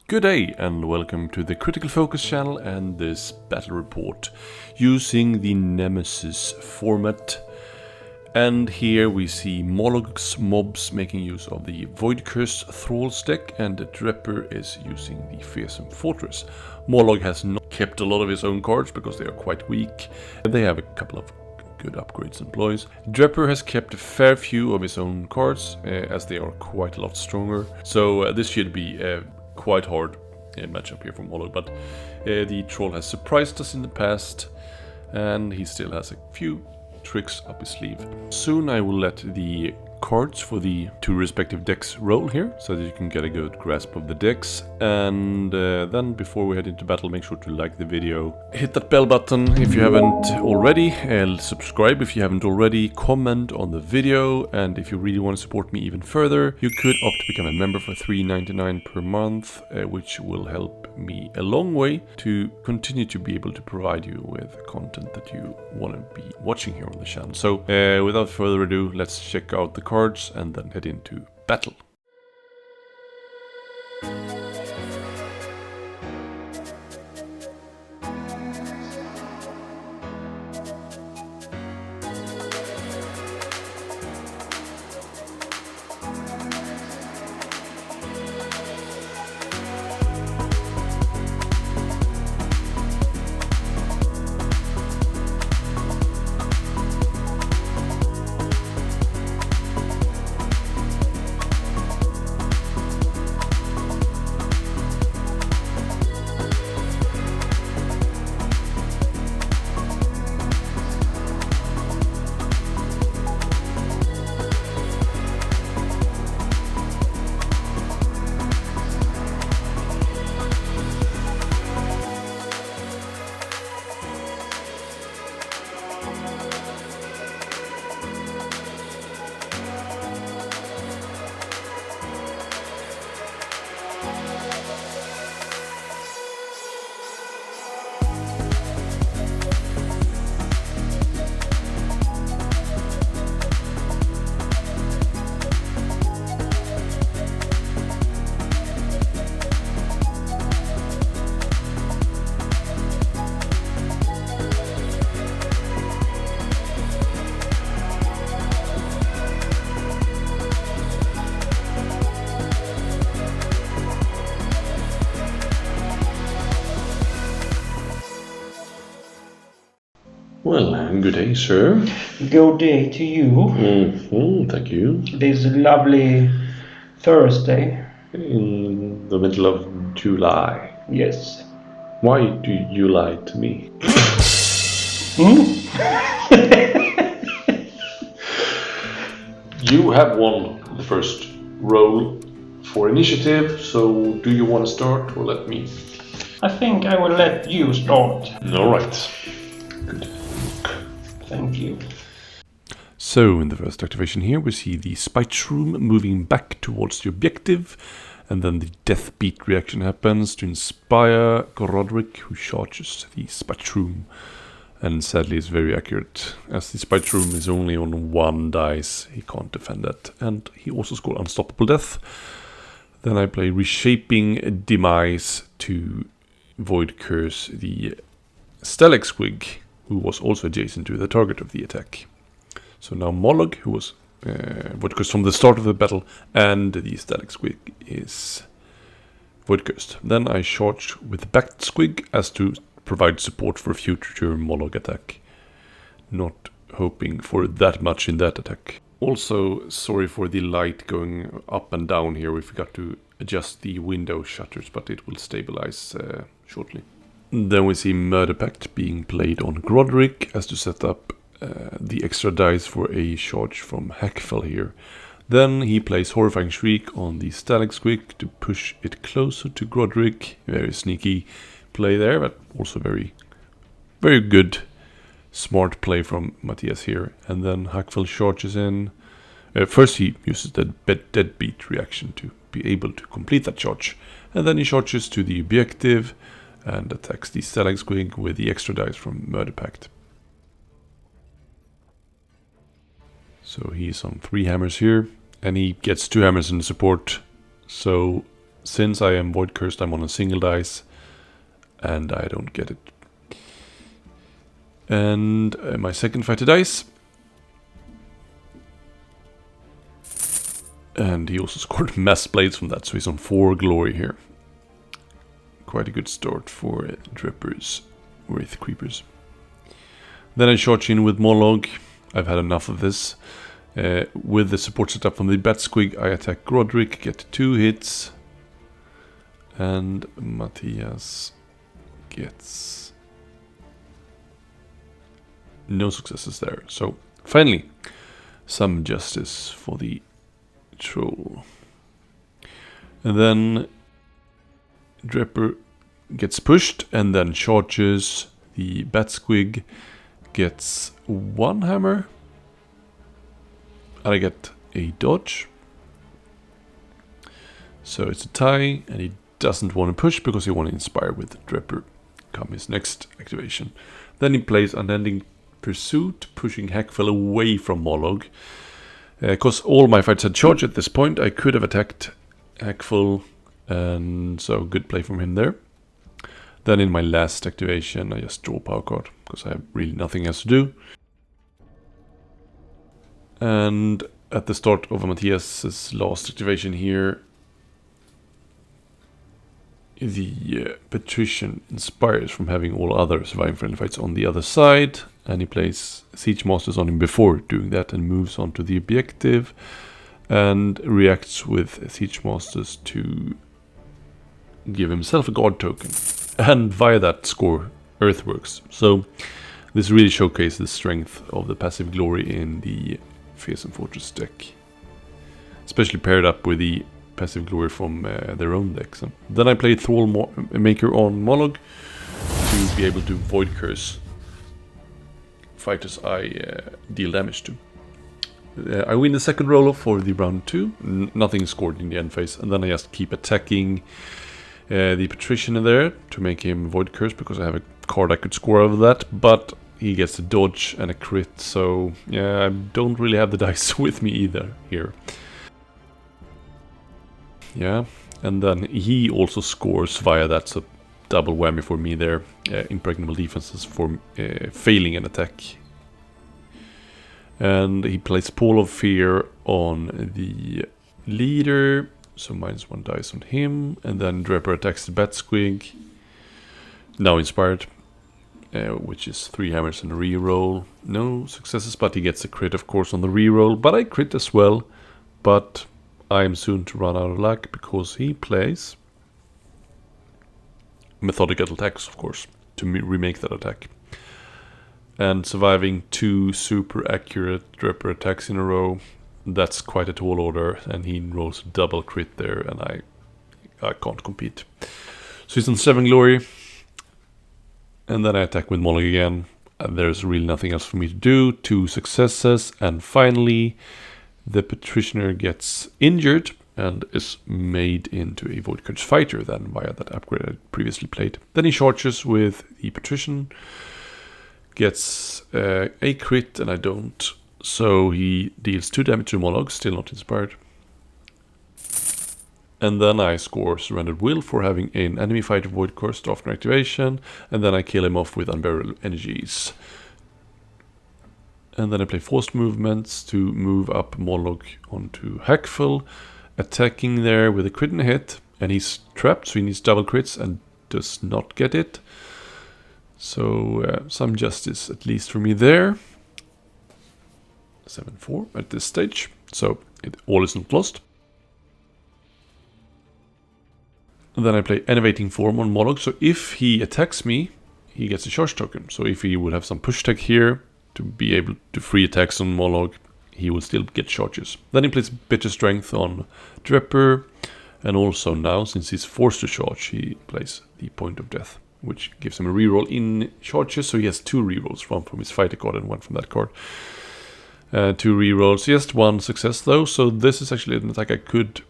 Good day and welcome to the Critical Focus channel and this battle report using the Nemesis format. And here we see Mollog's mobs making use of the Voidcursed Thralls Deck, and Drepur is using the Fearsome Fortress. Mollog has not kept a lot of his own cards because they are quite weak, and they have a couple of good upgrades and ploys. Drepur has kept a fair few of his own cards, as they are quite a lot stronger. So this should be a quite hard matchup here from Mollog, but the troll has surprised us in the past, and he still has a few tricks up his sleeve. Soon I will let the cards for the two respective decks roll here, so that you can get a good grasp of the decks. And then before we head into battle, make sure to like the video, hit that bell button if you haven't already, and subscribe if you haven't already, comment on the video, and if you really want to support me even further, you could opt to become a member for $3.99 per month, which will help me a long way to continue to be able to provide you with content that you want to be watching here on the channel. So without further ado, let's check out the cards and then head into battle. Well, good day, sir. Good day to you. Thank you. This lovely Thursday. In the middle of July. Yes. Why do you lie to me? You have won the first roll for initiative, so do you want to start or let me? I think I will let you start. Alright. Good. Thank you. So, in the first activation here, we see the Spite Shroom moving back towards the objective, and then the Death Beat reaction happens to inspire Grodrick, who charges the Spite Shroom. And sadly, it's very accurate, as the Spite Shroom is only on one dice, he can't defend that. And he also scored Unstoppable Death. Then I play Reshaping Demise to Void Curse the Stalag Squig, who was also adjacent to the target of the attack. So now Mollog, who was Voidcursed from the start of the battle, and the Stalag Squig is Voidcursed. Then I charge with Backed Squig as to provide support for a future Mollog attack. Not hoping for that much in that attack. Also, sorry for the light going up and down here. We forgot to adjust the window shutters, but it will stabilize shortly. Then we see Murder Pact being played on Grodrick as to set up the extra dice for a charge from Hackfell here. Then he plays Horrifying Shriek on the Stalag Squig to push it closer to Grodrick. Very sneaky play there, but also very, very good, smart play from Matthias here. And then Hackfell charges in. First he uses the Deadbeat reaction to be able to complete that charge. And then he charges to the objective and attacks the Stalag Squig with the extra dice from Murder Pact. So he's on 3 hammers here, and he gets 2 hammers in support. So since I am Void Cursed, I'm on a single dice, and I don't get it. And my second fighter dice. And he also scored mass blades from that, so he's on 4 glory here. Quite a good start for Drepur's Wraithcreepers. Then I charge in with Mollog. I've had enough of this. With the support set up from the Bat Squig, I attack Grodrick, get 2 hits. And Matthias gets no successes there. So finally, some justice for the troll. And then Drepur gets pushed and then charges. The Bat Squig gets 1 hammer. And I get a dodge. So it's a tie, and he doesn't want to push because he wants to inspire with Drepur. Come his next activation. Then he plays Unending Pursuit, pushing Hackfell away from Mollog. Because all my fights had charge at this point, I could have attacked Hackfell, and so good play from him there. Then in my last activation, I just draw a power card, because I have really nothing else to do. And at the start of Matthias's last activation here, the Patrician inspires from having all other surviving friendly fights on the other side, and he plays Siege Masters on him before doing that and moves on to the objective and reacts with Siege Masters to give himself a guard token and via that score Earthworks. So this really showcases the strength of the passive glory in the Fearsome Fortress deck, especially paired up with the passive glory from their own decks. So then I play Thrall Maker on Mollog to be able to Void Curse fighters I deal damage to. I win the second roll-off for the round 2. Nothing scored in the end phase, and then I just keep attacking the Patrician in there to make him Void Curse because I have a card I could score over that, but he gets a dodge and a crit, so yeah, I don't really have the dice with me either here. Yeah, and then he also scores via that, so double whammy for me there. Impregnable defenses for failing an attack. And he plays Pall of Fear on the leader, so -1 dice on him. And then Drepur attacks the Bat Squig, now inspired, which is 3 hammers and a reroll. No successes, but he gets a crit, of course, on the reroll. But I crit as well, but I am soon to run out of luck because he plays methodical attacks, of course, to remake that attack. And surviving 2 super accurate Drepur attacks in a row, that's quite a tall order, and he rolls a double crit there, and I can't compete. So he's on 7 glory, and then I attack with Mollog again, and there's really nothing else for me to do. 2 successes, and finally the Patricianer gets injured and is made into a Voidcursed fighter then via that upgrade I previously played. Then he charges with the Patrician, gets a crit, and I don't. So he deals 2 damage to Mollog, still not inspired. And then I score Surrendered Will for having an enemy fighter Voidcursed after activation, and then I kill him off with Unburial Energies. And then I play Forced Movements to move up Mollog onto Hackfell, attacking there with a crit and a hit, and he's trapped, so he needs double crits and does not get it. So some justice at least for me there. 7-4 at this stage, so it all isn't lost. And then I play Enervating Form on Mollog, so if he attacks me, he gets a charge token. So if he would have some push tech here to be able to free attacks on Mollog, he will still get charges. Then he plays Bitter Strength on Drepur, and also now, since he's forced to charge, he plays the Point of Death, which gives him a reroll in charges, so he has 2 rerolls, one from his fighter card and one from that card. 2 rerolls, just 1 success though, so this is actually an attack I could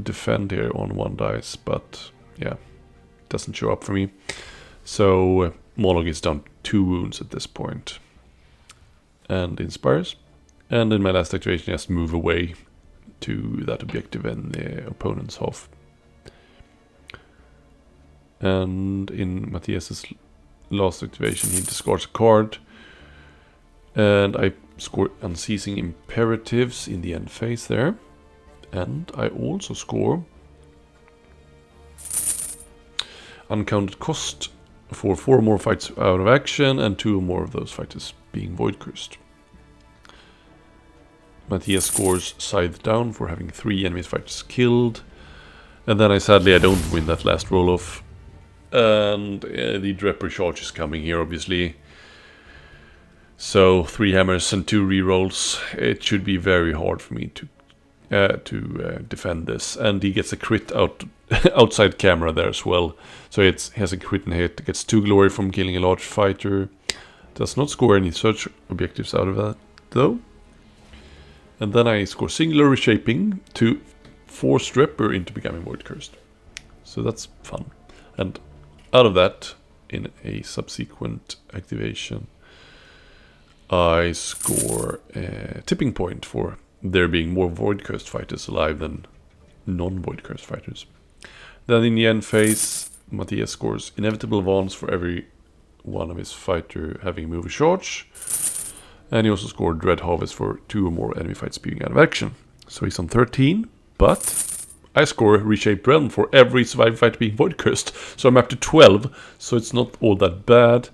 defend here on 1 dice, but yeah, it doesn't show up for me. So Mollog is down 2 wounds at this point, and inspires. And in my last activation, I just move away to that objective in the opponent's half. And in Matthias's last activation, he discards a card. And I score Unceasing Imperatives in the end phase there. And I also score Uncounted Cost for 4 more fights out of action and 2 more of those fighters being Voidcursed. Matthias scores Scythe down for having 3 enemy fighters killed. And then I don't win that last roll-off. And the Drepur charge is coming here, obviously. So 3 hammers and 2 rerolls. It should be very hard for me to defend this. And he gets a crit outside camera there as well. So he has a crit and hit. Gets 2 glory from killing a large fighter. Does not score any search objectives out of that, though. And then I score Singular Reshaping to force Drepur into becoming Voidcursed. So that's fun. And out of that, in a subsequent activation, I score a tipping point for there being more Voidcursed fighters alive than non-Voidcursed fighters. Then in the end phase, Matthias scores Inevitable Advance for every one of his fighter having move a charge. And he also scored Dread Harvest for 2 or more enemy fights being out of action. So he's on 13, but I score Reshaped Realm for every surviving fighter being Voidcursed. So I'm up to 12, so it's not all that bad.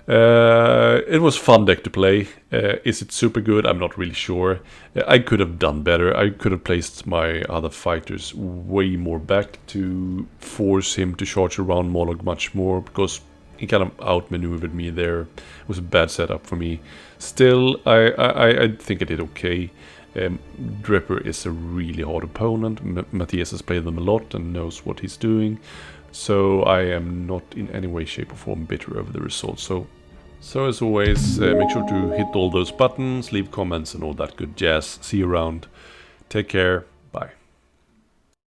It was a fun deck to play. Is it super good? I'm not really sure. I could have done better. I could have placed my other fighters way more back to force him to charge around Mollog much more, because he kind of outmaneuvered me there. It was a bad setup for me. Still, I think I did okay. Drepur is a really hard opponent. Matthias has played them a lot and knows what he's doing. So I am not in any way, shape or form bitter over the results. So as always, make sure to hit all those buttons, leave comments and all that good jazz. See you around. Take care.